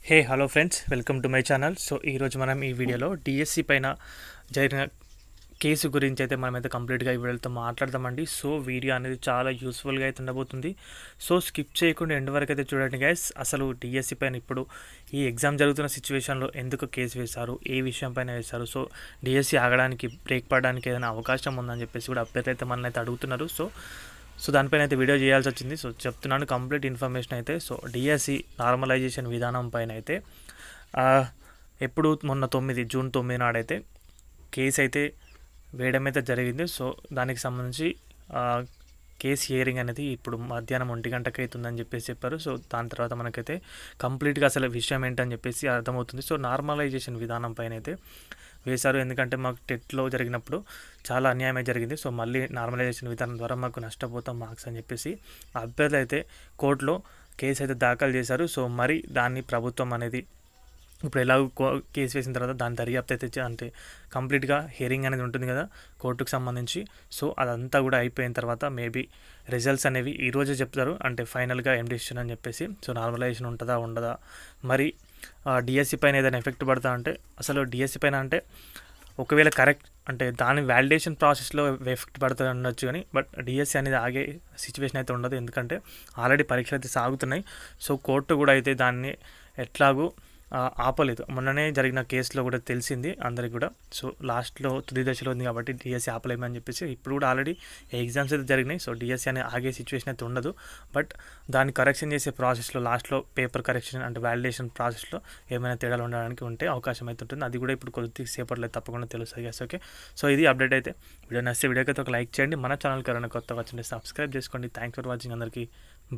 Hey hello friends, welcome to my channel. So ఈరోజు మనం ఈ వీడియోలో డిఎస్సి పైన జరిగిన కేసు గురించి అయితే మనమైతే కంప్లీట్గా ఈ వీడియోతో మాట్లాడదామండి. సో వీడియో అనేది చాలా యూస్ఫుల్గా అయితే ఉండబోతుంది. సో స్కిప్ చేయకుండా ఎండ్ వరకు అయితే చూడండి గైస్. అసలు డిఎస్సి పైన ఇప్పుడు ఈ ఎగ్జామ్ జరుగుతున్న సిచ్యువేషన్లో ఎందుకు కేసు వేశారు, ఏ విషయం పైన వేశారు, సో డిఎస్సి ఆగడానికి బ్రేక్ పడడానికి ఏదైనా అవకాశం ఉందని చెప్పేసి కూడా అభ్యర్థులు అయితే మనల్ని అయితే అడుగుతున్నారు. సో దానిపైన అయితే వీడియో చేయాల్సి వచ్చింది. సో చెప్తున్నాను కంప్లీట్ ఇన్ఫర్మేషన్ అయితే. సో డిఎస్సి నార్మలైజేషన్ విధానం పైన అయితే ఎప్పుడు మొన్న జూన్ 9 నాడైతే కేసు అయితే వేయడం అయితే జరిగింది. సో దానికి సంబంధించి కేసు హియరింగ్ అనేది ఇప్పుడు మధ్యాహ్నం 1 గంటకి అవుతుందని చెప్పేసి చెప్పారు. సో దాని తర్వాత మనకైతే కంప్లీట్గా అసలు విషయం ఏంటని చెప్పేసి అర్థమవుతుంది. సో నార్మలైజేషన్ విధానం పైన అయితే వేశారు. ఎందుకంటే మాకు టెట్లో జరిగినప్పుడు చాలా అన్యాయమే జరిగింది. సో మళ్ళీ నార్మలైజేషన్ విధానం ద్వారా మాకు నష్టపోతాం మార్క్స్ అని చెప్పేసి అభ్యర్థులు అయితే కోర్టులో కేసు అయితే దాఖలు చేశారు. సో మరి దాన్ని ప్రభుత్వం అనేది ఇప్పుడు ఎలాగో కేసు వేసిన తర్వాత దాని దర్యాప్తు అయితే అంటే కంప్లీట్గా హియరింగ్ అనేది ఉంటుంది కదా కోర్టుకు సంబంధించి. సో అదంతా కూడా అయిపోయిన తర్వాత మేబీ రిజల్ట్స్ అనేవి ఈరోజే చెప్తారు, అంటే ఫైనల్గా ఏం డెసిషన్ అని చెప్పేసి. సో నార్మలైజేషన్ ఉంటుందా ఉండదా, మరి డిఎస్సి పైన ఏదైనా ఎఫెక్ట్ పడతా అంటే అసలు డిఎస్సి పైన అంటే ఒకవేళ కరెక్ట్ అంటే దాని వ్యాలిడేషన్ ప్రాసెస్లో ఎఫెక్ట్ పడుతుంది ఉండొచ్చు కానీ బట్ డిఎస్సి అనేది ఆగే సిచ్యువేషన్ అయితే ఉండదు. ఎందుకంటే ఆల్రెడీ పరీక్షలు అయితే సాగుతున్నాయి. సో కోర్టు కూడా అయితే దాన్ని ఎట్లాగూ ఆపలేదు. మొన్ననే జరిగిన కేసులో కూడా తెలిసింది అందరికి కూడా. సో లాస్ట్లో తుది దశలో ఉంది కాబట్టి డిఎస్సి ఆపలేమని చెప్పేసి ఇప్పుడు కూడా ఆల్రెడీ ఎగ్జామ్స్ అయితే జరిగినాయి. సో డిఎస్సి అనే ఆగే సిచ్యువేషన్ అయితే ఉండదు. బట్ దాన్ని కరెక్షన్ చేసే ప్రాసెస్లో లాస్ట్లో పేపర్ కరెక్షన్ అంటే వ్యాలిడేషన్ ప్రాసెస్లో ఏమైనా తేడాలు ఉండడానికి ఉంటే అవకాశం అయితే ఉంటుంది. అది కూడా ఇప్పుడు కొద్ది సేపట్లో తప్పకుండా తెలుస్తుంది గైస్. ఓకే, సో ఇది అప్డేట్ అయితే. వీడియో నచ్చితే వీడియోకి అయితే ఒక లైక్ చేయండి. మన ఛానల్కి ఎవరైనా కొత్తగా వచ్చింటే సబ్స్క్రైబ్ చేసుకోండి. Thanks for watching. అందరికీ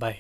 బాయ్.